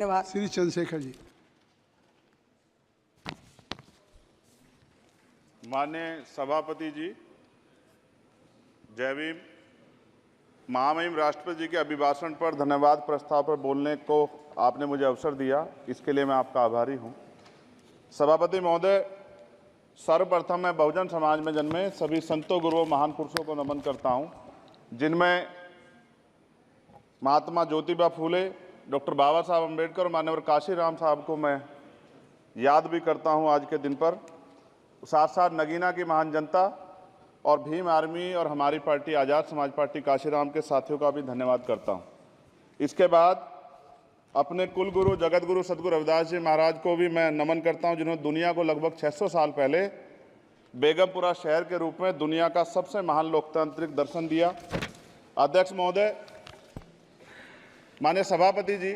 धन्यवाद। श्री चंद्रशेखर जी। माननीय सभापति जी, जय भीम। महामहिम राष्ट्रपति जी के अभिभाषण पर धन्यवाद प्रस्ताव पर बोलने को आपने मुझे अवसर दिया, इसके लिए मैं आपका आभारी हूं। सभापति महोदय, सर्वप्रथम मैं बहुजन समाज में जन्मे सभी संतों, गुरुओं, महान पुरुषों को नमन करता हूं, जिनमें महात्मा ज्योतिबा फूले, डॉक्टर बाबा साहब अम्बेडकर और मान्यवर काशीराम साहब को मैं याद भी करता हूं आज के दिन पर। साथ साथ नगीना की महान जनता और भीम आर्मी और हमारी पार्टी आज़ाद समाज पार्टी काशीराम के साथियों का भी धन्यवाद करता हूं। इसके बाद अपने कुल गुरु जगत गुरु सदगुरु रविदास जी महाराज को भी मैं नमन करता हूं, जिन्होंने दुनिया को लगभग 600 साल पहले बेगमपुरा शहर के रूप में दुनिया का सबसे महान लोकतांत्रिक दर्शन दिया। अध्यक्ष महोदय, माननीय सभापति जी,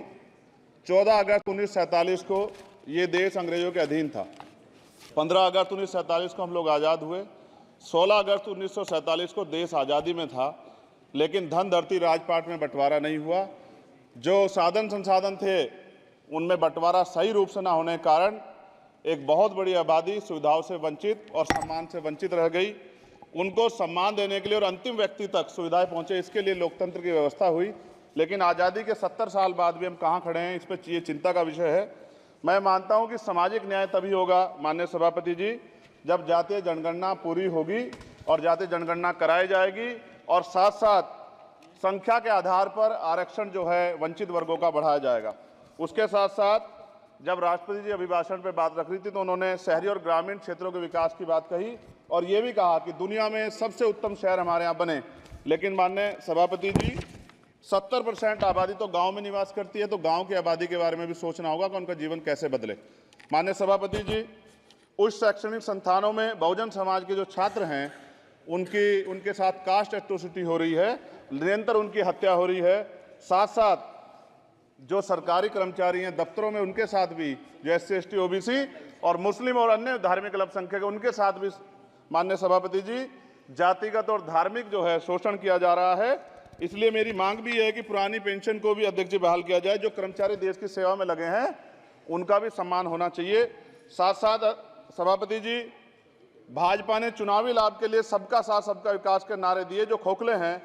14 अगस्त 1947 को ये देश अंग्रेजों के अधीन था। 15 अगस्त 1947 को हम लोग आज़ाद हुए। 16 अगस्त 1947 को देश आज़ादी में था, लेकिन धन धरती राजपाट में बंटवारा नहीं हुआ। जो साधन संसाधन थे उनमें बंटवारा सही रूप से न होने के कारण एक बहुत बड़ी आबादी सुविधाओं से वंचित और सम्मान से वंचित रह गई। उनको सम्मान देने के लिए और अंतिम व्यक्ति तक सुविधाएं पहुंचे, इसके लिए लोकतंत्र की व्यवस्था हुई। लेकिन आज़ादी के 70 साल बाद भी हम कहाँ खड़े हैं, इस पर ये चिंता का विषय है। मैं मानता हूं कि सामाजिक न्याय तभी होगा माननीय सभापति जी, जब जातीय जनगणना पूरी होगी और जातीय जनगणना कराई जाएगी और साथ साथ संख्या के आधार पर आरक्षण जो है वंचित वर्गों का बढ़ाया जाएगा। उसके साथ साथ जब राष्ट्रपति जी अभिभाषण पर बात रख रही थी तो उन्होंने शहरी और ग्रामीण क्षेत्रों के विकास की बात कही और ये भी कहा कि दुनिया में सबसे उत्तम शहर हमारे यहाँ बने। लेकिन माननीय सभापति जी, 70% आबादी तो गांव में निवास करती है, तो गांव की आबादी के बारे में भी सोचना होगा कि उनका जीवन कैसे बदले। माननीय सभापति जी, उच्च शैक्षणिक संस्थानों में बहुजन समाज के जो छात्र हैं उनके साथ कास्ट एट्रोसिटी हो रही है, निरंतर उनकी हत्या हो रही है। साथ साथ जो सरकारी कर्मचारी हैं दफ्तरों में, उनके साथ भी जो SC ST OBC और मुस्लिम और अन्य धार्मिक अल्पसंख्यक उनके साथ भी माननीय सभापति जी जातिगत और धार्मिक जो है शोषण किया जा रहा है। इसलिए मेरी मांग भी है कि पुरानी पेंशन को भी अध्यक्ष जी बहाल किया जाए। जो कर्मचारी देश की सेवा में लगे हैं उनका भी सम्मान होना चाहिए। साथ साथ सभापति जी, भाजपा ने चुनावी लाभ के लिए सबका साथ सबका विकास के नारे दिए जो खोखले हैं,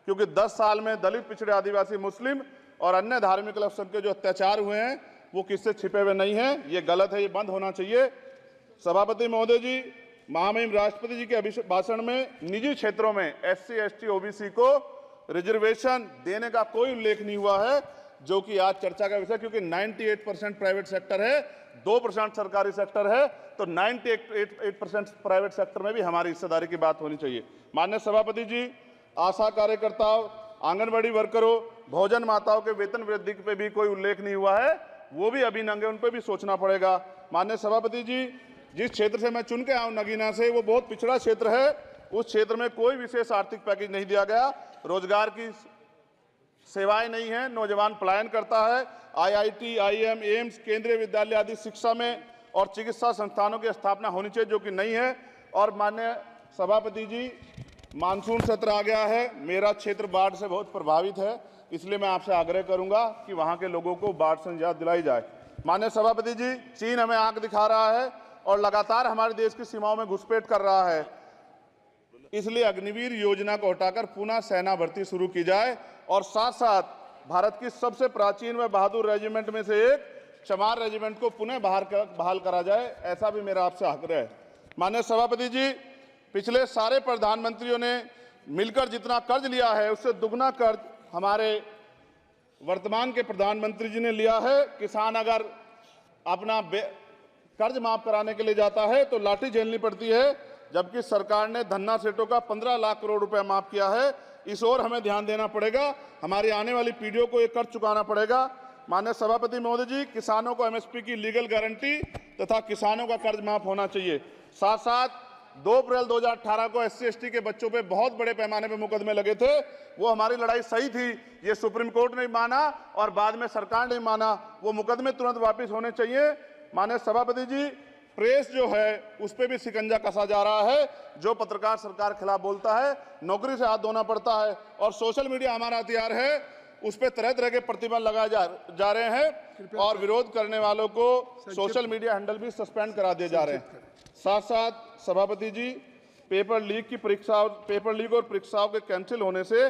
क्योंकि 10 साल में दलित, पिछड़े, आदिवासी, मुस्लिम और अन्य धार्मिक अल्पसंख्यक के जो अत्याचार हुए हैं वो किससे छिपे हुए नहीं हैं। ये गलत है, ये बंद होना चाहिए। सभापति महोदय जी, महामहिम राष्ट्रपति जी के अभिभाषण में निजी क्षेत्रों में SC ST OBC को रिजर्वेशन देने का कोई उल्लेख नहीं हुआ है, जो कि आज चर्चा का विषय, क्योंकि 98% प्राइवेट सेक्टर है, 2% सरकारी सेक्टर है, तो 98% प्राइवेट सेक्टर में भी हमारी हिस्सेदारी की बात होनी चाहिए। माननीय सभापति जी, आशा कार्यकर्ताओं, आंगनबाड़ी वर्करों, भोजन माताओं के वेतन वृद्धि पे भी कोई उल्लेख नहीं हुआ है, वो भी अभी नंगे, उन पर भी सोचना पड़ेगा। माननीय सभापति जी, जिस क्षेत्र से मैं चुन के आऊँ नगीना से, वो बहुत पिछड़ा क्षेत्र है। उस क्षेत्र में कोई विशेष आर्थिक पैकेज नहीं दिया गया, रोजगार की सेवाएं नहीं है, नौजवान पलायन करता है। IIT, IIM, एम्स, केंद्रीय विद्यालय आदि शिक्षा में और चिकित्सा संस्थानों की स्थापना होनी चाहिए, जो कि नहीं है। और माननीय सभापति जी, मानसून सत्र आ गया है, मेरा क्षेत्र बाढ़ से बहुत प्रभावित है, इसलिए मैं आपसे आग्रह करूंगा कि वहां के लोगों को बाढ़ से निजात दिलाई जाए। माननीय सभापति जी, चीन हमें आंख दिखा रहा है और लगातार हमारे देश की सीमाओं में घुसपैठ कर रहा है, इसलिए अग्निवीर योजना को हटाकर पुनः सेना भर्ती शुरू की जाए और साथ साथ भारत की सबसे प्राचीन व बहादुर रेजिमेंट में से एक चमार रेजिमेंट को पुनः बहाल करा जाए, ऐसा भी मेरा आपसे आग्रह है। माननीय सभापति जी, पिछले सारे प्रधानमंत्रियों ने मिलकर जितना कर्ज लिया है उससे दुगना कर्ज हमारे वर्तमान के प्रधानमंत्री जी ने लिया है। किसान अगर अपना कर्ज माफ कराने के लिए जाता है तो लाठी झेलनी पड़ती है, जबकि सरकार ने धन्ना सेठों का 15 लाख करोड़ रुपया माफ किया है। इस ओर हमें ध्यान देना पड़ेगा, हमारी आने वाली पीढ़ियों को ये कर्ज चुकाना पड़ेगा। माननीय सभापति महोदय जी, किसानों को MSP की लीगल गारंटी तथा किसानों का कर्ज माफ होना चाहिए। साथ साथ 2 अप्रैल 2018 को SC ST के बच्चों पे बहुत बड़े पैमाने पे मुकदमे लगे थे, वो हमारी लड़ाई सही थी, ये सुप्रीम कोर्ट ने माना और बाद में सरकार ने माना, वो मुकदमे तुरंत वापस होने चाहिए। माननीय सभापति जी, प्रेस जो है उस पर भी शिकंजा कसा जा रहा है। जो पत्रकार सरकार के खिलाफ बोलता है नौकरी से हाथ धोना पड़ता है, और सोशल मीडिया हमारा हथियार है, उस पर तरह तरह के प्रतिबंध लगाए जा रहे हैं और विरोध करने वालों को सोशल मीडिया हैंडल भी सस्पेंड करा दिए जा रहे हैं। साथ साथ सभापति जी, पेपर लीक और परीक्षाओं के कैंसिल होने से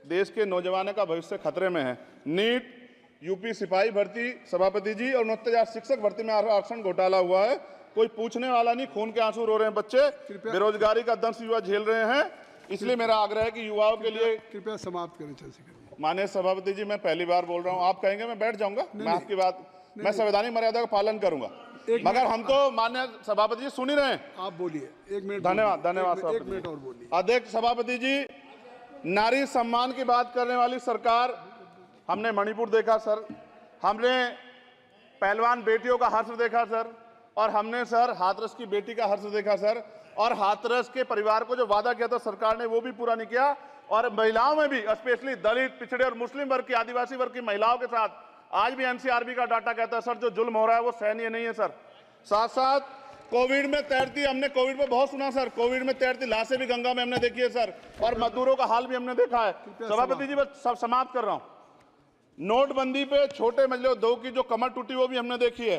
देश के नौजवानों का भविष्य खतरे में है। नीट, यूपी सिपाही भर्ती सभापति जी और 69,000 शिक्षक भर्ती में आरक्षण घोटाला हुआ है, कोई पूछने वाला नहीं, खून के आंसू रो रहे हैं बच्चे, बेरोजगारी का दंश युवा झेल रहे हैं। इसलिए मेरा आग्रह है कि युवाओं के लिए कृपया समाप्त करें। चंद्रशेखर, माननीय सभापति जी, मैं पहली बार बोल रहा हूं, आप कहेंगे मैं बैठ जाऊंगा, मैं आपकी बात, मैं संवैधानिक मर्यादा का पालन करूंगा, मगर हम तो माननीय सभापति जी सुन ही रहे हैं। आप बोलिए, 1 मिनट। धन्यवाद, एक मिनट और बोलिए। अध्यक्ष सभापति जी, नारी सम्मान की बात करने वाली सरकार, हमने मणिपुर देखा सर, हमने पहलवान बेटियों का हर्ष देखा सर, और हमने सर हाथरस की बेटी का हर्ष देखा सर, और हाथरस के परिवार को जो वादा किया था सरकार ने वो भी पूरा नहीं किया। और महिलाओं में भी, स्पेशली दलित, पिछड़े और मुस्लिम वर्ग की, आदिवासी वर्ग की महिलाओं के साथ आज भी एनसीआरबी का डाटा कहता है सर जो जुल्म हो रहा है वो सहनीय नहीं है सर। साथ साथ कोविड में तैरती, हमने कोविड में बहुत सुना सर, कोविड में तैरती लाशें भी गंगा में हमने देखी है सर, और मजदूरों का हाल भी हमने देखा है। सभापति जी, बस सब समाप्त कर रहा हूं। नोटबंदी पे छोटे मजले उद्योग की जो कमर टूटी वो भी हमने देखी है।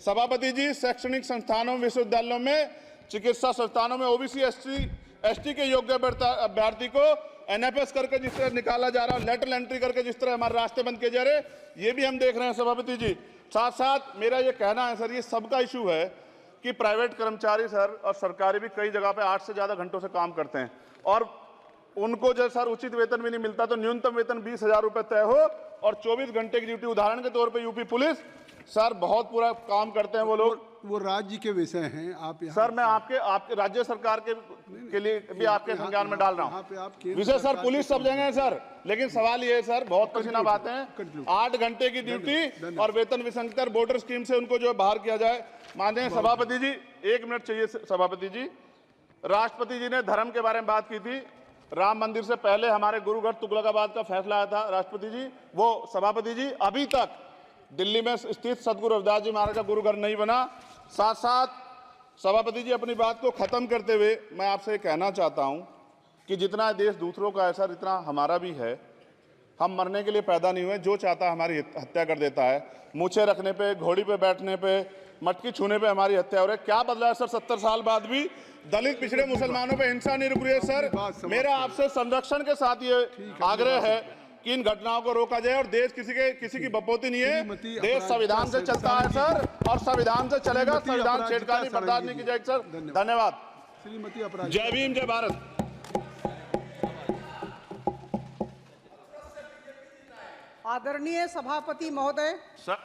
सभापति जी, शैक्षणिक संस्थानों, विश्वविद्यालयों में, चिकित्सा संस्थानों में ओबीसी एसटी के योग्य अभ्यर्थी को एनएफएस करके जिस तरह निकाला जा रहा है, लेटरल एंट्री करके जिस तरह हमारे रास्ते बंद किए जा रहे, ये भी हम देख रहे हैं सभापति जी। साथ साथ मेरा ये कहना है सर, ये सबका इशू है कि प्राइवेट कर्मचारी सर और सरकारी भी कई जगह पे 8 से ज्यादा घंटों से काम करते हैं और उनको जो सर उचित वेतन भी नहीं मिलता, तो न्यूनतम वेतन 20,000 रुपए तय हो और 24 घंटे की ड्यूटी। उदाहरण के तौर पे यूपी पुलिस सर बहुत पूरा काम करते हैं वो लोग, वो राज्य के विषय हैं। आप सर मैं आपके राज्य सरकार के लिए भी आपके संज्ञान में डाल रहा हूँ विषय सर, पुलिस सब जगह है सर, लेकिन सवाल ये है सर, बहुत पसीना बातें हैं, 8 घंटे की ड्यूटी और वेतन विसंगति, बॉर्डर स्कीम से उनको जो बाहर किया जाए। माननीय सभापति जी, 1 मिनट चाहिए सभापति जी। राष्ट्रपति जी ने धर्म के बारे में बात की थी, राम मंदिर से पहले हमारे गुरुघर तुगलकाबाद का फैसला आया था राष्ट्रपति जी, वो सभापति जी अभी तक दिल्ली में स्थित सदगुरु रविदास जी महाराज का गुरुघर नहीं बना। साथ साथ सभापति जी, अपनी बात को खत्म करते हुए मैं आपसे कहना चाहता हूं कि जितना देश दूसरों का है सर, इतना हमारा भी है। हम मरने के लिए पैदा नहीं हुए, जो चाहता है हमारी हत्या कर देता है। मूछें रखने पे, घोड़ी पे बैठने पे, मटकी छूने पे हमारी हत्या हो रही है। क्या बदला है सर 70 साल बाद भी? दलित, पिछड़े, मुसलमानों पे हिंसा नहीं रुक रही है सर। मेरा आपसे संरक्षण के साथ ये आग्रह है कि इन घटनाओं को रोका जाए और देश किसी की बपोती नहीं है, देश संविधान से चलता है सर और संविधान से चलेगा, संविधान छेड़खानी बर्दाश्त नहीं की जाएगी सर। धन्यवाद। जय भीम, जय भारत। आदरणीय सभापति महोदय, सर